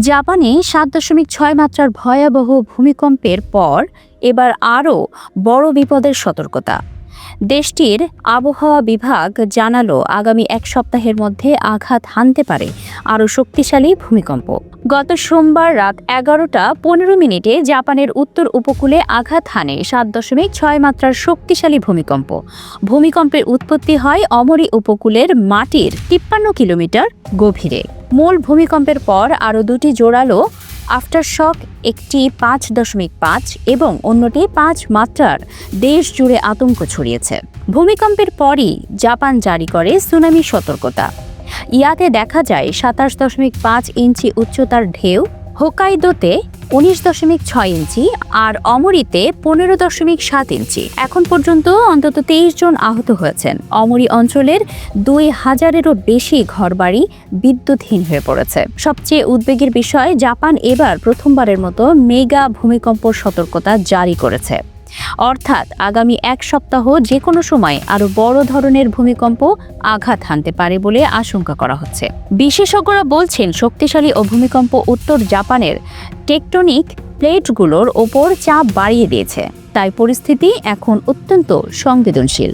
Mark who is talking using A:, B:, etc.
A: জাপানে 7.6 মাত্রার ভয়াবহ ভূমিকম্পের পর এবার আরও বড় বিপদের সতর্কতা। দেশটির আবহাওয়া বিভাগ জানালো আগামী এক সপ্তাহের মধ্যে আঘাত হানতে পারে আরও শক্তিশালী ভূমিকম্প। গত সোমবার রাত 11টা 15 মিনিটে জাপানের উত্তর উপকূলে আঘাত হানে 7.6 মাত্রার শক্তিশালী ভূমিকম্প। ভূমিকম্পের উৎপত্তি হয় অমরি উপকূলের মাটির 53 কিলোমিটার গভীরে। মূল ভূমিকম্পের পর আরও দুটি জোরালো আফটারশক, একটি 5.5 এবং অন্যটি 5 মাত্রার দেশ জুড়ে আতঙ্ক ছড়িয়েছে। ভূমিকম্পের পরই জাপান জারি করে সুনামি সতর্কতা। ইয়াতে দেখা যায় 27.5 ইঞ্চি উচ্চতার ঢেউ, হোকাইদোতে 19.6 ইঞ্চি আর অমরিতে 15.7 ইঞ্চি। এখন পর্যন্ত অন্তত 23 জন আহত হয়েছেন। অমরি অঞ্চলের 2000-এরও বেশি ঘরবাড়ি বিদ্যুৎহীন হয়ে পড়েছে। সবচেয়ে উদ্বেগের বিষয়, জাপান এবার প্রথমবারের মতো মেগা ভূমিকম্প সতর্কতা জারি করেছে। অর্থাৎ আগামী এক সপ্তাহ যে কোনো সময় আরও বড় ধরনের ভূমিকম্প আঘাত হানতে পারে বলে আশঙ্কা করা হচ্ছে। বিশেষজ্ঞরা বলছেন, শক্তিশালী ও ভূমিকম্প উত্তর জাপানের টেকটনিক প্লেটগুলোর ওপর চাপ বাড়িয়ে দিয়েছে, তাই পরিস্থিতি এখন অত্যন্ত সংবেদনশীল।